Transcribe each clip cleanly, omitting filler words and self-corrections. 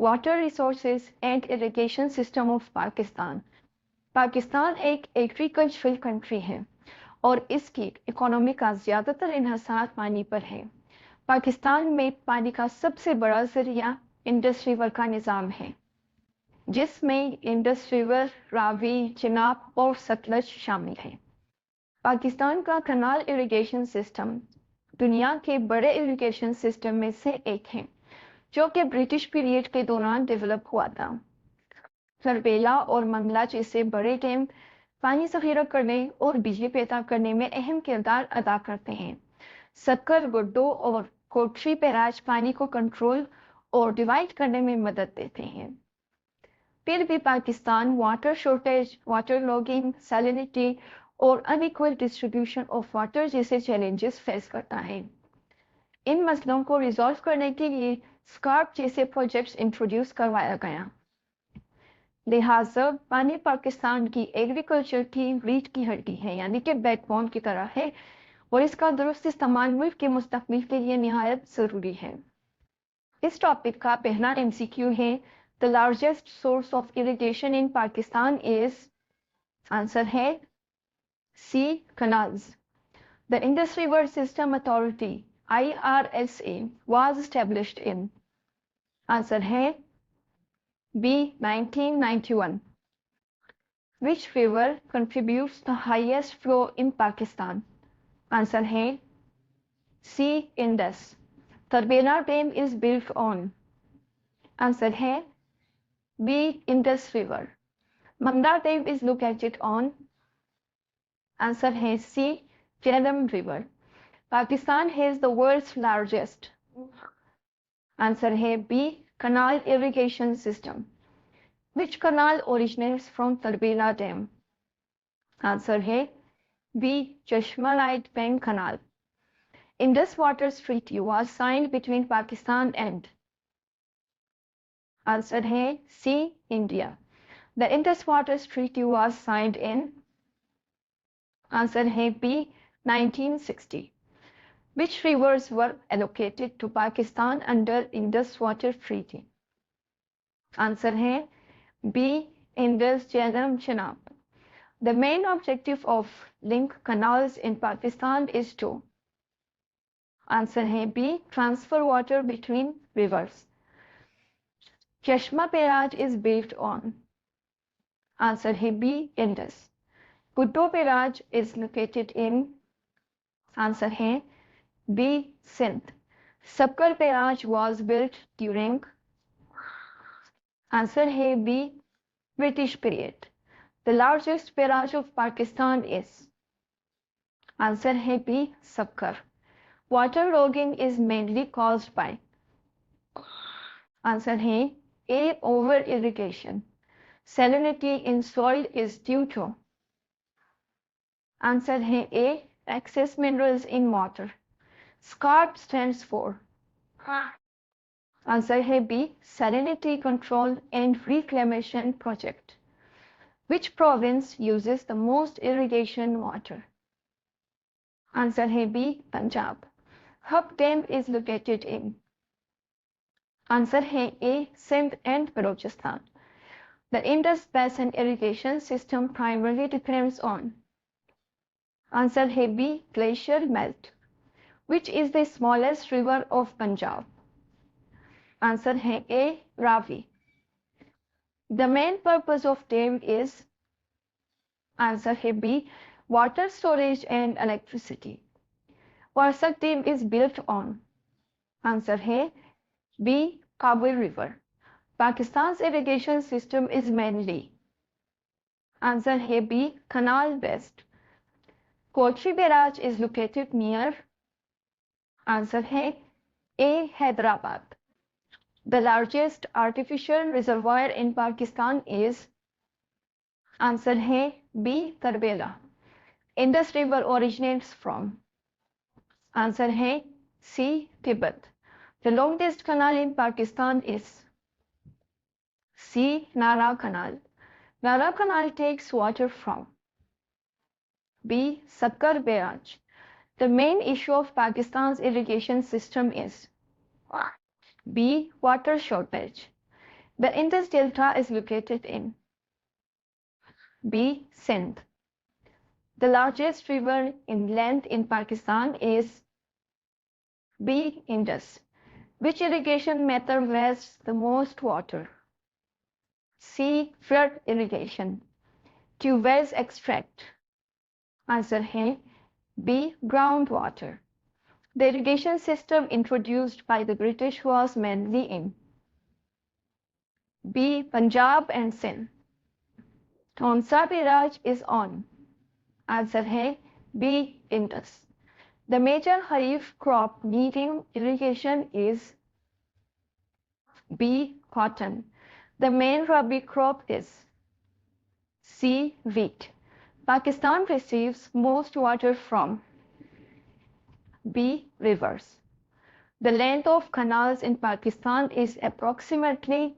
Water resources and irrigation system of Pakistan. Pakistan एक agricultural country है और इसकी इकोनॉमी का ज़्यादातर इन्हसार पानी पर है। पाकिस्तान में पानी का सबसे बड़ा जरिया इंडस रिवर का निज़ाम है, जिसमें इंडस रिवर, रावी, चिनाब और सतलज शामिल हैं। पाकिस्तान का कनाल इरिगेशन सिस्टम दुनिया के बड़े इरिगेशन सिस्टम में से एक है, जो कि ब्रिटिश पीरियड के दौरान डेवलप हुआ था। तरबेला और मंगला जैसे बड़े डैम पानी ज़ख़ीरा करने और बिजली पैदा करने में अहम किरदार अदा करते हैं। सक्कर, गुड्डो और कोटरी बैराज पानी को कंट्रोल और डिवाइड करने में मदद देते हैं। फिर भी Pakistan water shortage, water logging, salinity और अनइक्वल डिस्ट्रीब्यूशन ऑफ वाटर जैसे चैलेंजेस फेस करता है। इन मसलों को रिजॉल्व करने के लिए स्कार्प जैसे प्रोजेक्ट्स इंट्रोड्यूस करवाया गया। लिहाजा पानी पाकिस्तान की एग्रीकल्चर की रीढ़ की हड्डी है, यानी कि बैकबोन की तरह है, और इसका दुरुस्त इस्तेमाल मुल्क के मुस्तकबिल के लिए निहायत ज़रूरी है। इस टॉपिक का पहला MCQ है, the largest source of irrigation in Pakistan is. Answer है C. Canals. The Indus River System Authority IRSA was established in. Answer है B. 1991. Which river contributes the highest flow in Pakistan? Answer है C. Indus. Tarbela Dam is built on. Answer है B. Indus River. Mangla Dam is located on. Answer है C. Jhelum River. Pakistan has the world's largest. Answer है B. Canal irrigation system. Which canal originates from Tarbela Dam? Answer है B. Chashma Light Bank Canal. Indus Waters Treaty was signed between Pakistan and. Answer है C. India. The Indus Waters Treaty was signed in. Answer है B. 1960. Which rivers were allocated to Pakistan under Indus Water Treaty? Answer है B. Indus, Jhelum, Chenab. The main objective of link canals in Pakistan is to. Answer है B. Transfer water between rivers. Chashma Barrage is built on. Answer है B. Indus. Guddo Barrage is located in. Answer है B. Sindh. Sabkar Barrage was built during. Answer है B. British period. The largest barrage of Pakistan is. Answer है B. Sabkar. Waterlogging is mainly caused by. Answer है A. Over irrigation. Salinity in soil is due to. Answer है A. Excess minerals in water. SCARP stands for. Answer है B. Salinity Control and Reclamation Project. Which province uses the most irrigation water? Answer है B. Punjab. Hub Dam is located in. Answer है A. Sindh and Balochistan. The Indus Basin irrigation system primarily depends on. Answer है B. Glacier melt. Which is the smallest river of Punjab? Answer है A. Ravi. The main purpose of dam is. Answer है B. Water storage and electricity. Warsak Dam is built on. Answer है B. Kabul River. Pakistan's irrigation system is mainly. Answer है B. Canal based. Kotri Barrage is located near. Answer है A. Hyderabad. The largest artificial reservoir in Pakistan is. Answer है B. Tarbela. Indus River originates from. Answer है C. Tibet. The longest canal in Pakistan is. C. Nara Canal. Nara Canal takes water from. B. Sakkar Barrage. The main issue of Pakistan's irrigation system is. B. Water shortage. The Indus Delta is located in B. Sindh. The largest river in length in Pakistan is B. Indus. Which irrigation method wastes the most water? C. Flood irrigation. Tube wells extract. Answer A. B. Groundwater. The irrigation system introduced by the British was mainly in B. Punjab and Sindh. Kaunsa Barrage is on? Answer A. B. Indus. The major kharif crop needing irrigation is B. Cotton. The main rabi crop is C. Wheat. Pakistan receives most water from B. Rivers. The length of canals in Pakistan is approximately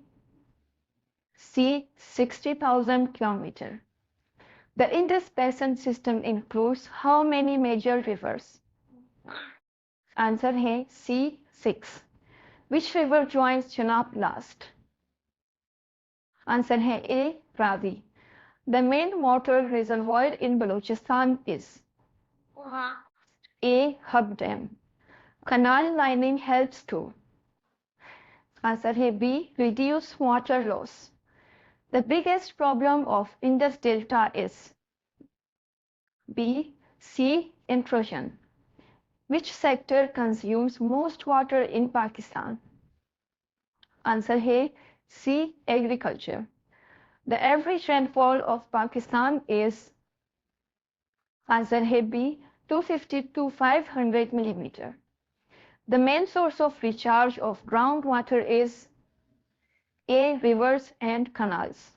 C. 60,000 km. The Indus Basin system includes how many major rivers? Answer A. C. 6. Which river joins Chenab last? Answer A. Ravi. The main water reservoir in Balochistan is A. Hub Dam. Canal lining helps to Answer A. B. Reduce water loss. The biggest problem of Indus Delta is B. Sea intrusion. Which sector consumes most water in Pakistan? Answer A. C. Agriculture. The average rainfall of Pakistan is Answer A. B. 250 to 500 mm. The main source of recharge of groundwater is A. Rivers and canals.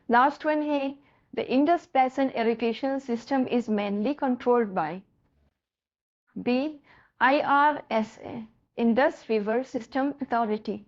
Last one A. The Indus Basin irrigation system is mainly controlled by B. IRSA, Indus River System Authority.